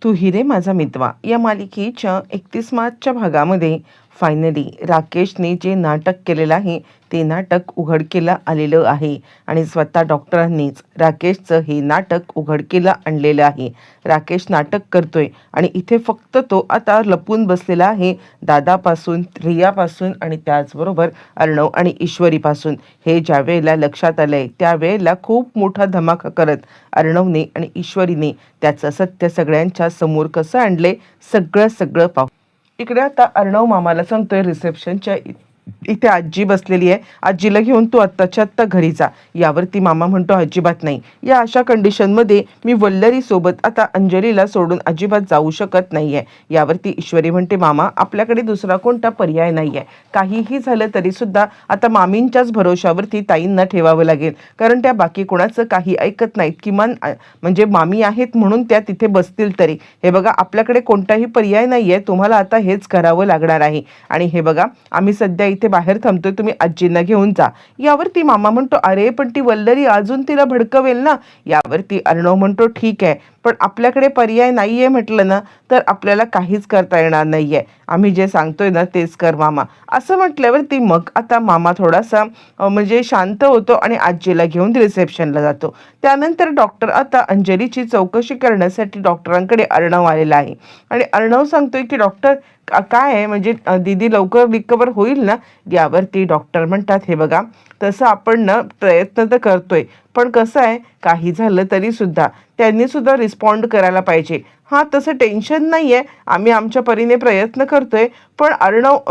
तू ही रे माझा मितवा या मालिकेच्या 31 मार्चच्या भागामध्ये फायनली राकेशने जे नाटक केलेलं आहे ते नाटक उघडकीला आलेलं आहे आणि स्वतः डॉक्टरांनीच राकेशचं हे नाटक उघडकीला आणलेलं आहे. राकेश नाटक करतोय आणि इथे फक्त तो आता लपून बसलेला आहे दादापासून, रियापासून आणि त्याचबरोबर अर्णव आणि ईश्वरीपासून. हे ज्या वेळेला लक्षात आलंय त्यावेळेला खूप मोठा धमाका करत अर्णवने आणि ईश्वरीने त्याचं सत्य सगळ्यांच्या समोर कसं आणले सगळं पाहू. इकडे आता अर्णव मामाला सांगतोय रिसेप्शनच्या इथे आजी बसलेली आहे, आजीला घेऊन तू आत्ताच्या आत्ता घरी जा. यावरती मामा म्हणतो अजिबात नाही, या अशा कंडिशनमध्ये मी वल्लरी सोबत आता अंजलीला सोडून अजिबात जाऊ शकत नाहीये. यावरती ईश्वरी म्हणते मामा आपल्याकडे दुसरा कोणता पर्याय नाहीये, काहीही झालं तरी सुद्धा आता मामींच्याच भरोशावरती ताईंना ठेवावं लागेल, कारण त्या बाकी कोणाचं काही ऐकत नाहीत. किमान म्हणजे मामी आहेत म्हणून त्या तिथे बसतील तरी. हे बघा आपल्याकडे कोणताही पर्याय नाहीये, तुम्हाला आता हेच करावं लागणार आहे. आणि हे बघा आम्ही सध्या इथे बाहेर थांबतोय, तुम्ही आजींना घेऊन जा. यावरती मामा म्हणतो अरे पण ती वल्लरी अजून तिला भडकवेल ना. यावरती अर्णव म्हणतो ठीक आहे, पण आपल्याकडे पर्याय नाहीये म्हटलं ना तर आपल्याला काहीच करता येणार नाहीये, आम्ही जे सांगतोय ना तेच कर मामा. असं म्हटल्यावरती मग आता मामा थोडासा म्हणजे शांत होतो आणि आजीला घेऊन रिसेप्शनला जातो. त्यानंतर डॉक्टर आता अंजलीची चौकशी करण्यासाठी डॉक्टरांकडे अर्णव आलेला आहे आणि अर्णव सांगतोय की डॉक्टर काय आहे म्हणजे दीदी लवकर रिकवर होईल ना. यावरती डॉक्टर म्हणतात हे बघा तसं आपण ना प्रयत्न तर करतोय, पण कसं आहे काही झालं तरी सुद्धा त्यांनी सुद्धा रिस्पॉन्ड करायला पाहिजे. हां तसं टेन्शन नाही आहे, आम्ही आमच्या परीने प्रयत्न करतोय, पण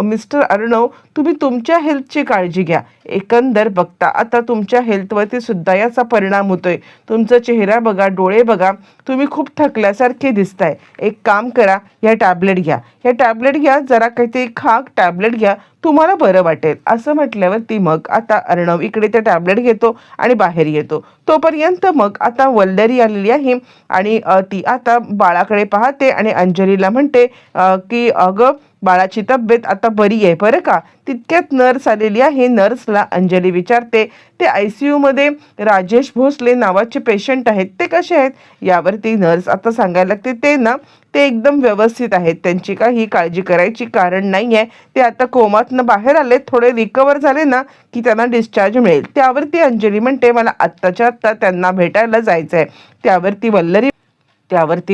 मिस्टर अर्णव तुम्ही तुमच्या हेल्थची काळजी घ्या. एकंदर बघता आता तुमच्या हेल्थवरती सुद्धा याचा परिणाम होतोय. तुमचा चेहरा बघा, डोळे बघा, तुम्ही खूप थकल्यासारखे दिसताय. एक काम करा, ह्या टॅबलेट घ्या, जरा काहीतरी खा, टॅबलेट घ्या, तुम्हाला बरं वाटेल. असं म्हटल्यावरती मग आता अर्णव इकडे ते टॅबलेट घेतो आणि बाहेर येतो. तोपर्यंत मग आता वल्लरी आलेली आहे आणि ती आता बाळाकडे पाहते आणि अंजलीला म्हणते की अगं बाळाची तब्येत आता बरी आहे बरं का. तितक्यात नर्स आलेली आहे. नर्सला अंजली विचारते ते ICU मध्ये राजेश भोसले नावाचे पेशंट आहेत ते कसे आहेत. यावरती नर्स आता सांगायला लागते ते एकदम व्यवस्थित आहेत, त्यांची काही काळजी करायची कारण नाही आहे, ते आता कोमातनं बाहेर आले, थोडे रिकवर झाले ना की त्यांना डिस्चार्ज मिळेल. त्यावरती अंजली म्हणते मला आत्ताच्या आत्ता त्यांना भेटायला जायचं आहे. त्यावरती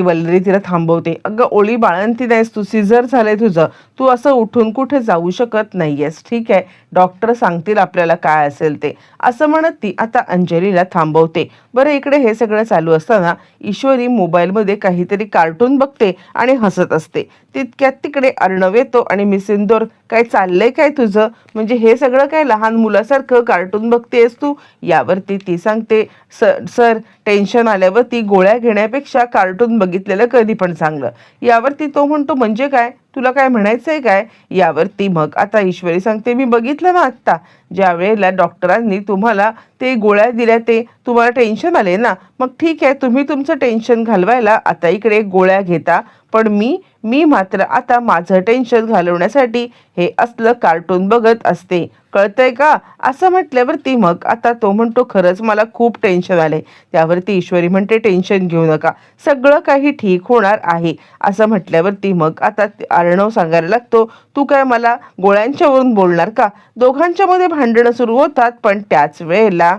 वल्लरी तिला थांबवते. अगं ओळी बाळंती नाहीस तू, सिझर झालंय तुझं, तू असं उठून कुठे जाऊ शकत नाहीयेस, ठीक आहे डॉक्टर सांगतील आपल्याला काय असेल ते, असं म्हणत ती आता अंजलीला थांबवते. बरं इकडे हे सगळं चालू असताना ईश्वरी मोबाईलमध्ये काहीतरी कार्टून बघते आणि हसत असते. तितक्यात तिकडे अर्णव येतो आणि मिस इंदोर काय चाललंय काय तुझं, म्हणजे हे सगळं काय लहान मुलासारखं कार्टून बघतेस तू. यावरती ती सांगते सर टेन्शन आल्यावरती गोळ्या घेण्यापेक्षा कार्टून बघितलेलं कधी पण चांगलं. यावरती तो म्हणतो म्हणजे काय, तुला काय म्हणायचंय काय. यावरती मग आता ईश्वरी सांगते मी बघितलं ना आत्ता ज्या वेळेला डॉक्टरांनी तुम्हाला ते गोळ्या दिल्या ते तुम्हाला टेन्शन आले ना, मग ठीक आहे तुम्ही तुमचं टेन्शन घालवायला आता इकडे गोळ्या घेता, पण मी मात्र आता माझं टेन्शन घालवण्यासाठी हे असलं कार्टून बघत असते, कळतंय का. असं म्हटल्यावरती मग आता तो म्हणतो खरंच मला खूप टेन्शन आले. त्यावरती ईश्वरी म्हणते टेन्शन घेऊ नका, सगळं काही ठीक होणार आहे. असं म्हटल्यावरती मग आता अर्णव सांगायला लागतो तू काय मला गोळ्यांच्यावरून बोलणार का. दोघांच्या मध्ये भांडणं सुरू होतात, पण त्याच वेळेला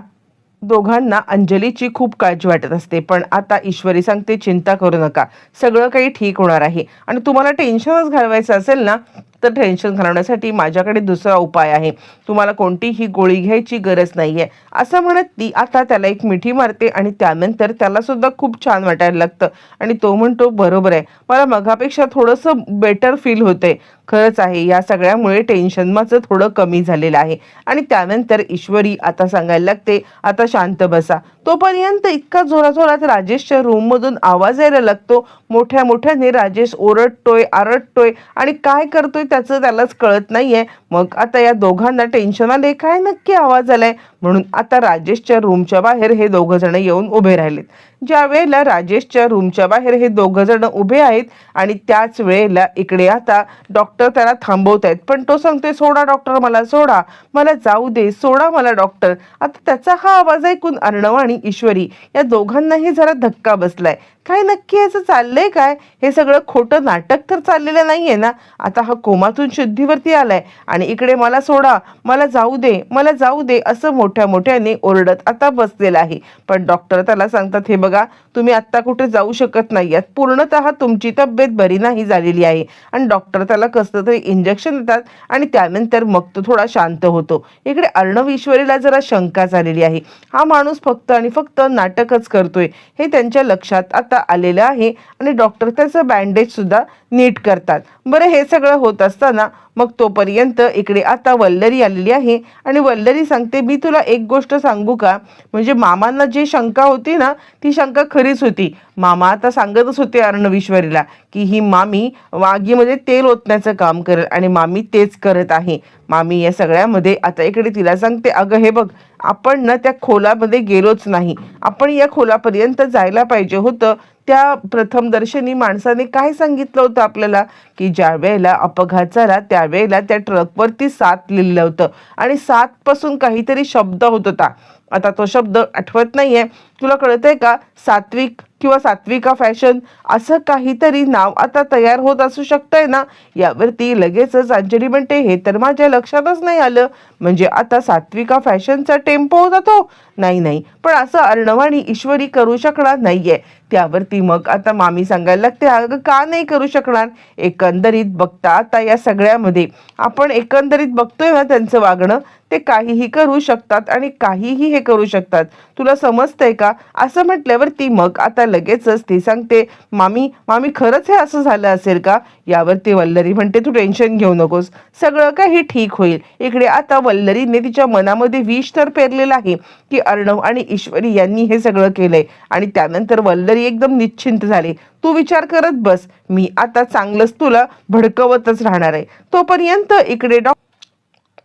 दोघांना अंजलीची खूप काळजी वाटत असते. पण आता ईश्वरी सांगते चिंता करू नका, सगळं काही ठीक होणार आहे आणि तुम्हाला टेन्शनच घालवायचं असेल ना तर टेन्शन घालवण्यासाठी माझ्याकडे दुसरा उपाय आहे, तुम्हाला कोणतीही गोळी घ्यायची गरज नाही आहे. असं म्हणत ती आता त्याला एक मिठी मारते आणि त्यानंतर त्याला सुद्धा खूप छान वाटायला लागतं आणि तो म्हणतो बरोबर आहे, मला मगापेक्षा थोडंसं बेटर फील होतंय. खरंच आहे या सगळ्यामुळे टेन्शन माझं थोडं कमी झालेलं आहे. आणि त्यानंतर ईश्वरी आता सांगायला लागते आता शांत बसा. तोपर्यंत इतका जोराजोरात राजेशच्या रूममधून आवाज यायला लागतो. मोठ्याने राजेश ओरडतोय, आरडतोय आणि काय करतोय त्याचं त्यालाच कळत नाहीये. मग आता या दोघांना टेन्शन आले, काय नक्की आवाज आलाय. म्हणून आता राजेशच्या रूमच्या बाहेर हे दोघं जण येऊन उभे राहिलेत. ज्या वेळेला राजेशच्या रूमच्या बाहेर हे दोघं जण उभे आहेत आणि त्याच वेळेला इकडे आता डॉक्टर त्याला थांबवत आहेत, पण तो सांगतोय सोडा डॉक्टर, मला सोडा, मला जाऊ दे, सोडा मला डॉक्टर. आता त्याचा हा आवाज ऐकून अर्णव आणि ईश्वरी या दोघांनाही जरा धक्का बसलाय. काय नक्की याचं चाललंय काय? हे सगळं खोटं नाटक तर चाललेलं नाहीये ना? आता हा कोमातून शुद्धीवरती आलाय आणि इकडे मला सोडा, मला जाऊ दे, मला जाऊ दे असं मोठ्या मोठ्याने ओरडत आता बसलेला आहे. पण डॉक्टर त्याला सांगतात, हे बघा, तुम्ही आत्ता कुठे जाऊ शकत नाही आहात, पूर्णतः तुमची तब्येत बरी नाही झालेली आहे. आणि डॉक्टर त्याला कसलं तरी इंजेक्शन देतात आणि त्यानंतर मग तो थोडा शांत होतो. इकडे अर्णव ईश्वरीला जरा शंका झालेली आहे. हा माणूस फक्त आणि फक्त नाटकच करतोय हे त्यांच्या लक्षात आता आलेलं आहे आणि डॉक्टर त्याचं बँडेज सुद्धा नीट करतात. बरं, हे सगळं होत असताना मग तोपर्यंत इकडे आता वल्लरी आलेली आहे आणि वल्लरी सांगते, मी तुला एक गोष्ट सांगू का? म्हणजे मामांना जी शंका होती ना, ती शंका खरीच होती. मामा आता सांगतच होते अर्णव ईश्वरीला की ही मामी वाघीमध्ये तेल ओतण्याचं काम करेल आणि मामी तेच करत आहे. मामी या सगळ्यामध्ये आता इकडे तिला सांगते, अगं हे बघ, आपण ना त्या खोलामध्ये गेलोच नाही, आपण या खोलापर्यंत जायला पाहिजे होतं. त्या प्रथमदर्शनी माणसाने काय सांगितलं होतं आपल्याला की ज्या वेळेला अपघात झाला त्यावेळेला त्या ट्रकवरती 7 लिहिलं होतं आणि 7 पासून काहीतरी शब्द होत होता. आता तो शब्द आठवत नाहीये, तुला कळतंय का? सात्विक किंवा सात्विका फॅशन असं काहीतरी नाव आता तयार होत असू शकतंय ना? यावरती लगेचच अंजली म्हणते, हे तर माझ्या लक्षातच नाही आलं. म्हणजे आता सात्विका फॅशनचा टेम्पो होता तो? नाही नाही, पण असं अर्णव आणि ईश्वरी करू शकणार नाहीये. त्यावरती मग आता मामी सांगायला लागते, अगं का नाही करू शकणार? एकंदरीत बघता आता या सगळ्यामध्ये आपण एकंदरीत बघतोय ना त्यांचं वागणं, ते काहीही करू शकतात आणि काहीही हे करू शकतात. तुला समजतंय का? असं म्हटल्यावरती मग आता लगेचच ती सांगते, मामी मामी खरंच हे असं झालं असेल का? यावरती वल्लरी म्हणते, तू टेन्शन घेऊ नकोस, सगळं काही ठीक होईल. इकडे आता वल्लरीने तिच्या मनामध्ये विष तर पेरलेलं आहे की अर्णव आणि ईश्वरी यांनी हे सगळं केलंय आणि त्यानंतर वल्लरी एकदम निश्चिंत झाली. तू विचार करत बस, मी आता चांगलंच तुला भडकवतच राहणार आहे. तोपर्यंत इकडे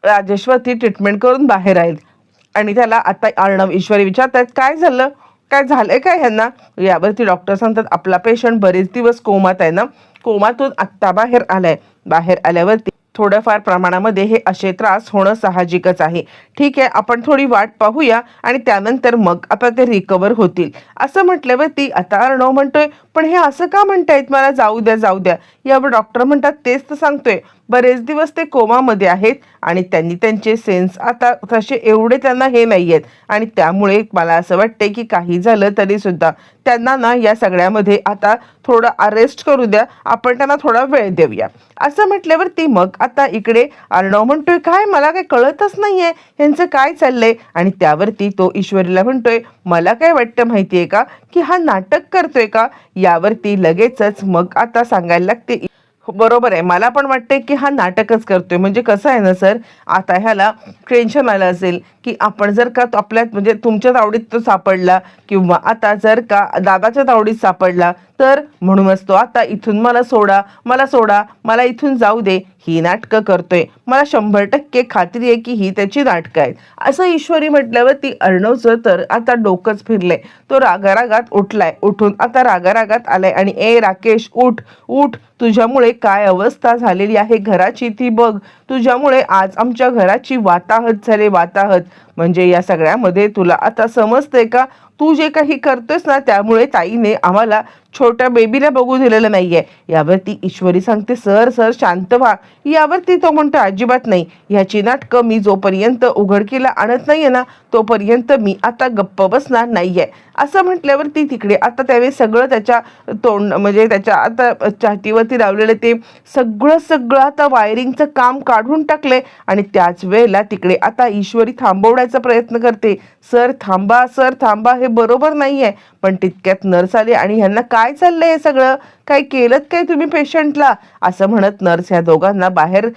राजेशवरती ट्रीटमेंट करून बाहेर आहेत आणि त्याला आता अर्णव ईश्वरी विचारतात, काय झालं, काय झालंय काय ह्यांना? यावरती डॉक्टर सांगतात, आपला पेशंट बरेच दिवस कोमात आहे ना, कोमातून आत्ता बाहेर आलाय. बाहेर आल्यावरती थोड्याफार प्रमाणामध्ये हे असे त्रास होणं साहजिकच आहे. ठीक आहे, आपण थोडी वाट पाहूया आणि त्यानंतर मग आता ते रिकवर होतील. असं म्हटल्यावरती आता अर्णव म्हणतोय, पण हे असं का म्हणतायत, मला जाऊ द्या जाऊ द्या. यावर डॉक्टर म्हणतात, तेच तर सांगतोय, बरेच दिवस ते कोमामध्ये आहेत आणि त्यांनी त्यांचे सेन्स आता तसे एवढे त्यांना हे नाही आहेत आणि त्यामुळे मला असं वाटते की काही झालं तरी सुद्धा त्यांना ना या सगळ्यामध्ये आता थोडं अरेस्ट करू द्या, आपण त्यांना थोडा वेळ देऊया. असं म्हटल्यावरती मग आता इकडे अर्णव म्हणतोय, काय मला काही कळतच नाहीये यांचं काय चाललंय. आणि त्यावरती तो ईश्वरीला म्हणतोय, मला काय वाटतं माहितीये का की हा नाटक करतोय का? यावरती लगेचच मग आता सांगायला लागते, बरोबर आहे, मला पण वाटते की हा नाटकच करतोय. म्हणजे कसं आहे ना सर, आता ह्याला टेन्शन आलं असेल की आपण जर का आपल्यात म्हणजे तुमच्या तावडीत तो सापडला किंवा आता जर का दादाच्या तावडीत सापडला तर म्हणूनच तो आता इथून मला सोडा, मला सोडा, मला इथून जाऊ दे ही नाटकं करतोय. मला 100% खात्री आहे की ही त्याची नाटकं आहेत. असं ईश्वरी म्हटल्यावर ती अर्णवचं तर आता डोकंच फिरलंय. तो रागारागात उठलाय, उठून आता रागारागात आलाय आणि ए राकेश उठ उठ, तुझ्यामुळे काय अवस्था झालेली आहे घराची ती बघ, तुझ्यामुळे आज आमच्या घराची वाताहत झाली, वाताहत. म्हणजे या सगळ्यामध्ये तुला आता समजतंय का, तू जे काही करतोयस ना त्यामुळे ताईने आम्हाला छोट्या बेबीला बघू दिलेलं नाहीये. यावरती ईश्वरी सांगते, सर सर शांत व्हा. यावरती तो म्हणतो, अजिबात नाही, ह्याची नाटकं मी जोपर्यंत उघडकीला आणत नाहीये ना तोपर्यंत मी आता गप्प बसणार नाहीये. असं म्हटल्यावरती तिकडे आता त्यावेळी सगळं त्याच्या तोंड म्हणजे त्याच्या आता छातीवरती लावलेलं ते सगळं आता वायरिंगचं काम काढून टाकले आणि त्याच वेळेला तिकडे आता ईश्वरी थांबवण्याचा प्रयत्न करते, सर थांबा, सर थांबा, हे बरोबर नाहीये. पण तितक्यात नर्स आली आणि ह्यांना काय चाललंय हे सगळं, काय केलं काय तुम्ही पेशंटला? असं म्हणत नर्स ह्या दोघांना बाहेर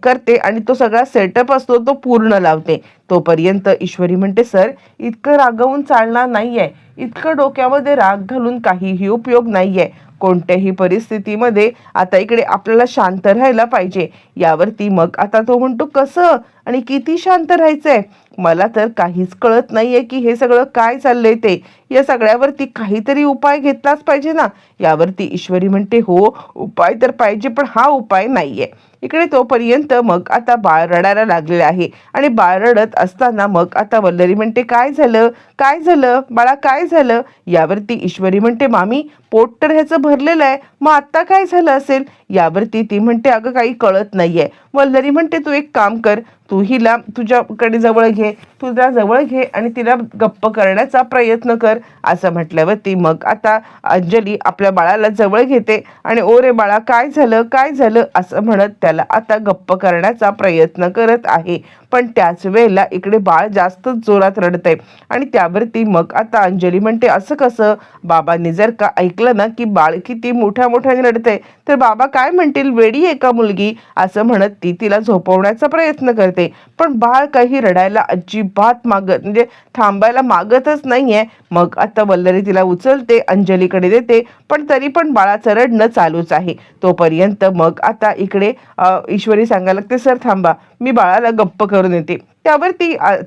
करते आणि तो सगळा सेटअप असतो तो पूर्ण लावते. तोपर्यंत ईश्वरी म्हणते, सर इतकं रागवून चालणार नाहीये, इतकं डोक्यामध्ये राग घालून काहीही उपयोग नाहीये. कोणत्याही परिस्थितीमध्ये आता इकडे आपल्याला शांत राहायला पाहिजे. यावरती मग आता तो म्हणतो, कसं आणि किती शांत राहायचंय? मला तर काहीच कळत नाहीये की हे सगळं काय चाललंय ते. या सगळ्यावरती काहीतरी उपाय घेतलाच पाहिजे ना. यावरती ईश्वरी म्हणते, हो उपाय तर पाहिजे, पण हा उपाय नाहीये. इकडे तोपर्यंत मग आता बाळ रडायला लागलेलं आहे आणि बाळ रडत असताना मग आता वल्लरी म्हणते, काय झालं, काय झालं बाळा, काय झालं. यावरती ईश्वरी म्हणते, मामी पोट तर ह्याचं भरलेलं आहे, मग आता काय झालं असेल. यावरती ती म्हणते, अगं काही कळत नाहीये. वल्लरी म्हणते, तू एक काम कर, तू हिला तुझ्याकडे जवळ घे, तुझ्या जवळ घे आणि तिला गप्प करण्याचा प्रयत्न कर. असं म्हटल्यावरती मग आता अंजली आपल्या बाळाला जवळ घेते आणि ओ रे बाळा, काय झालं, काय झालं असं म्हणत त्याला आता गप्प करण्याचा प्रयत्न करत आहे. पण त्याच वेळेला इकडे बाळ जास्तच जोरात रडतंय आणि त्यावरती मग आता अंजली म्हणते, असं कसं, बाबांनी जर का ऐकलं ना की बाळ किती मोठ्या मोठ्याने रडतंय तर बाबा काय म्हणतील, वेडी आहे का मुलगी. असं म्हणत ती तिला झोपवण्याचा प्रयत्न करते. पण बाळ काही रडायला अजिबात म्हणजे थांबायला मागतच नाहीये. मग आता वल्लरी तिला उचलते, अंजलीकडे देते, पण तरी पण बाळाचं रडणं चालूच आहे. तोपर्यंत मग आता इकडे ईश्वरी सांगायला लागते, सर थांबा, मी बाळाला गप्प करून येते. त्यावर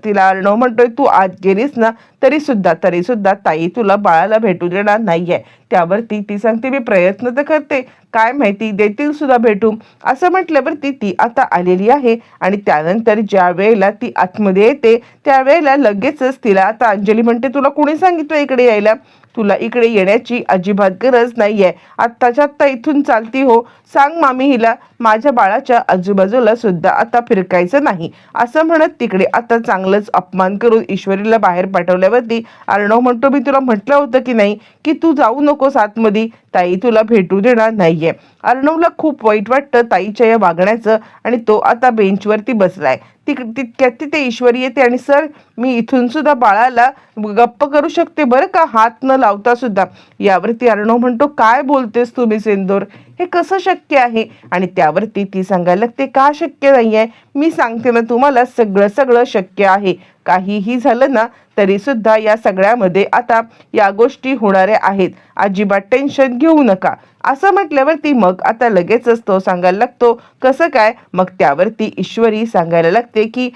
तिला अर्णव म्हणतोय, तू आज गेलीस ना तरी सुद्धा ताई तुला बाळाला भेटू देणार नाहीये. त्यावरती ती सांगते, मी प्रयत्न तर करते, काय माहिती देतील सुद्धा भेटू. असं म्हटल्यावरती ती आता आलेली आहे आणि त्यानंतर ज्या वेळेला ती आतमध्ये येते त्यावेळेला लगेचच तिला आता अंजली म्हणते, तुला कोणी सांगितलं इकडे यायला, तुला इकडे येण्याची अजिबात गरज नाहीये, आत्ताच्या आत्ता इथून चालती हो. सांग मामी हिला माझ्या बाळाच्या आजूबाजूला सुद्धा आता फिरकायचं नाही. असं म्हणत तिकडे आता चांगलंच अपमान करून ईश्वरीला बाहेर पाठवल्यावरती अर्णव म्हणतो, मी तुला म्हटलं होतं की नाही की तू जाऊ नकोस आतमध्ये, ताई तुला भेटू देणार नाहीये. अर्णवला खूप वाईट वाटतं ताईच्या या वागण्याचं आणि तो आता बेंचवरती बसलाय. तितक्यात तिथे ईश्वरी येते आणि सर, मी इथून सुद्धा बाळाला गप्प करू शकते बरं का, हात न लावता सुद्धा. यावरती अर्णव म्हणतो, काय बोलतेस तुम्ही सिंदूर, हे कसं शक्य आहे. आणि त्यावरती ती सांगायला लागते, का शक्य नाहीये, मी सांगते ना तुम्हाला, सगळं शक्य आहे. काहीही झालं ना तरी सुद्धा या सगळ्यामध्ये आता या गोष्टी होणाऱ्या आहेत, अजिबात टेन्शन घेऊ नका. असं म्हटल्यावरती मग आता लगेचच तो सांगायला लागतो, कसं काय. मग त्यावरती ईश्वरी सांगायला लागते की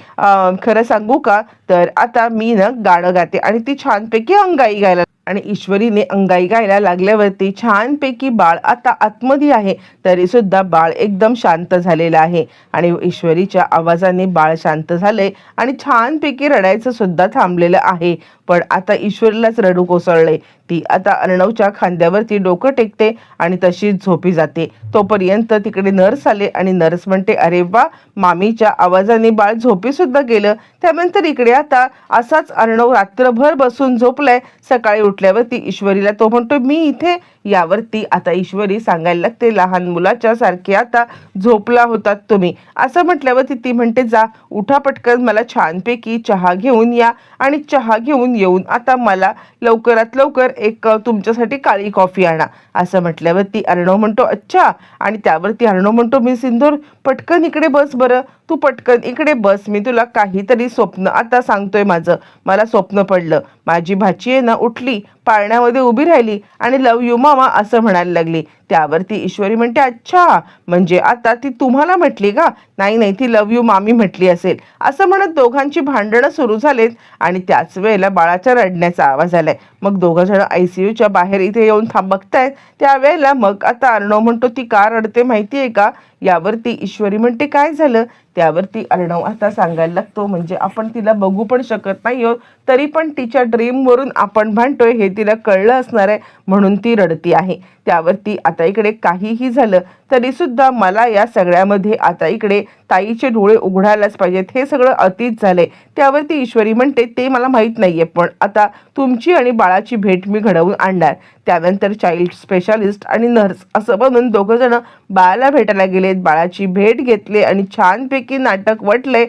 खरं सांगू का, तर आता मी ना गाणं गाते आणि ती छानपैकी अंगाई गायला आणि ईश्वरीने अंगाई गायला लागल्यावरती छानपैकी बाळ आता आतमध्ये आहे तरी सुद्धा बाळ एकदम शांत झालेलं आहे आणि ईश्वरीच्या आवाजाने बाळ शांत झाले आणि छानपैकी रडायचं सुद्धा थांबलेलं आहे. पण आता ईश्वरीलाच रडू कोसळले. ती आता अर्णवच्या खांद्यावरती डोकं टेकते आणि तशीच झोपी जाते. तोपर्यंत तिकडे नर्स आले आणि नर्स म्हणते, अरे वा, मामीच्या आवाजाने बाळ झोपी सुद्धा गेलं. त्यानंतर इकडे आता असाच अर्णव रात्रभर बसून झोपलाय. सकाळी उठल्यावरती ईश्वरीला तो म्हणतो, मी इथे. यावरती आता ईश्वरी सांगायला लागते, लहान मुलाच्या सारखे आता झोपला होतात तुम्ही. असं म्हटल्यावरती ती म्हणते, जा उठा पटकन, मला छानपैकी चहा घेऊन या आणि चहा घेऊन येऊन आता मला लवकरात लवकर एक तुमच्यासाठी काळी कॉफी आणा. असं म्हटल्यावरती अर्णव म्हणतो, अच्छा. आणि त्यावरती अर्णव म्हणतो, मी सिंदूर पटकन इकडे बस बरं, तू पटकन इकडे बस, मी तुला काहीतरी स्वप्न आता सांगतोय माझं. मला स्वप्न पडलं, माझी भाची आहे ना उठली, पाळण्यामध्ये उभी राहिली आणि लव यू मामा असं म्हणायला लागली. त्यावरती ईश्वरी म्हणते, अच्छा, म्हणजे आता ती तुम्हाला म्हटली का. नाही, ती लव यू मामी म्हटली असेल. असं म्हणत दोघांची भांडणं सुरू झालेत आणि त्याच वेळेला बाळाच्या रडण्याचा आवाज आलाय. मग दोघं जण ICUच्या बाहेर इथे येऊन बघतायत. त्यावेळेला मग आता अर्णव म्हणतो, ती का रडते माहितीये का. यावरती ईश्वरी म्हणते, काय झालं. त्यावरती अर्णव आता सांगायला लागतो, म्हणजे आपण तिला बघू पण शकत नाही आहोत तरी पण तिच्या ड्रीमवरून आपण भांडतोय हे तिला कळलं असणार आहे म्हणून ती रडती आहे. त्यावरती आता इकडे काहीही झालं तरी सुद्धा मला या सगळ्यामध्ये आता इकडे ताईचे डोळे उघडायलाच पाहिजेत, हे सगळं अतीच झालंय. त्यावरती ईश्वरी म्हणते, ते मला माहीत नाहीये, पण आता तुमची आणि बाळाची भेट मी घडवून आणणार. त्यानंतर चाइल्ड स्पेशालिस्ट आणि नर्स असं बनून दोघं जण बाळाला भेटायला गेलेत. बाळाची भेट घेतली आणि छानपैकी नाटक वटलंय.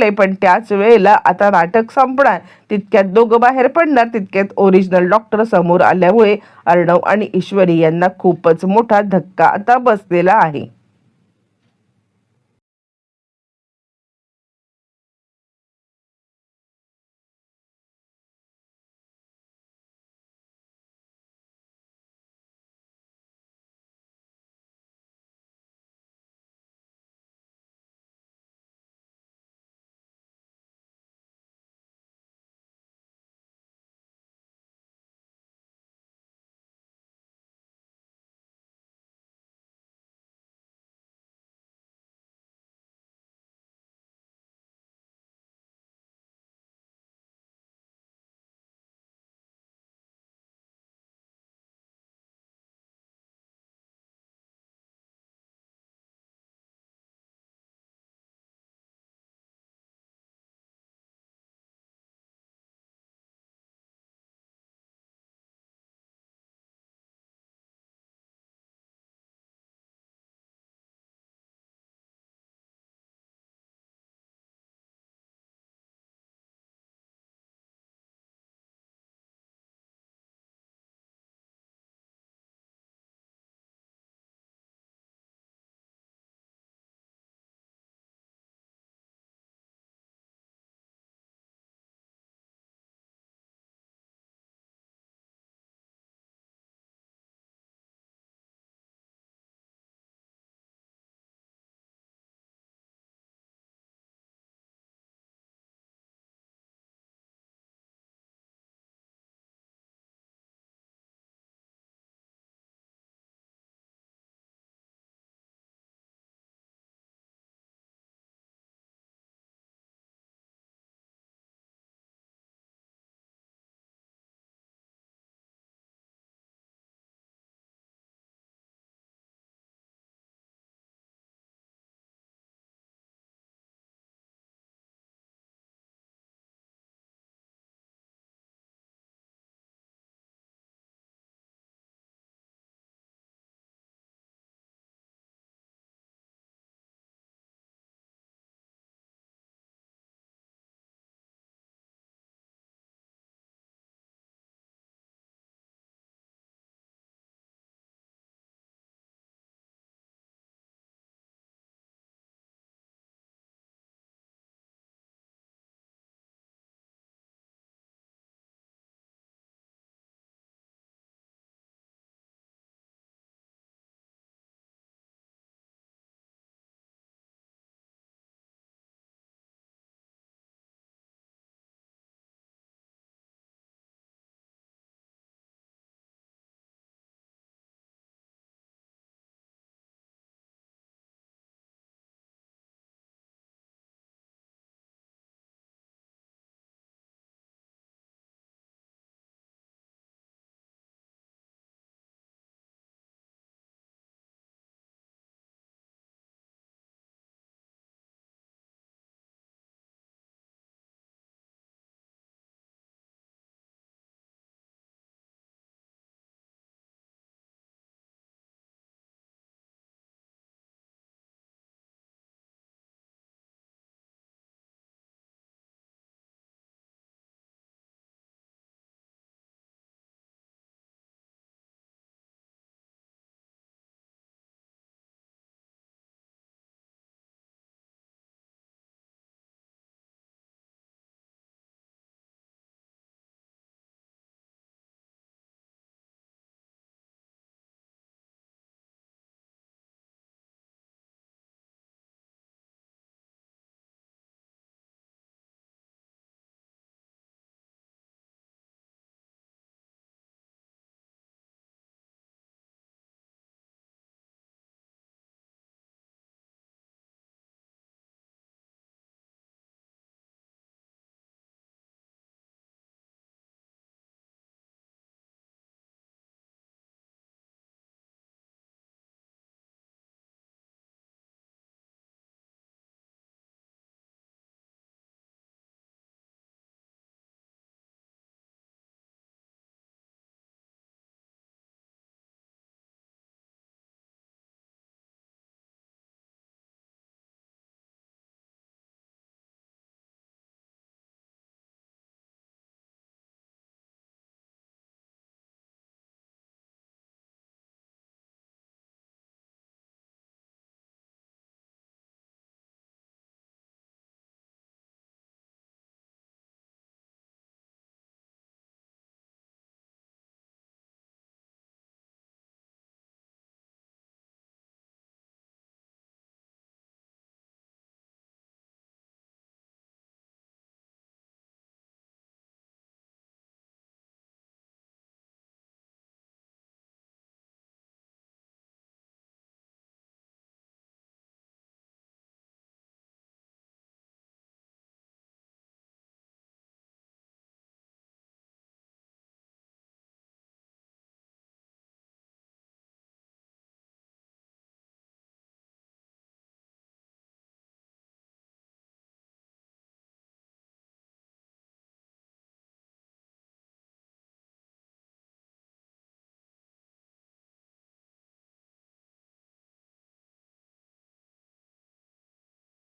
पण त्याच वेळेला आता नाटक संपणार, तितक्यात दोघं बाहेर पडणार. तितक्यात ओरिजिनल डॉक्टर समोर आल्यामुळे अर्णव आणि ईश्वरी यांना खूपच मोठा धक्का आता बसलेला आहे.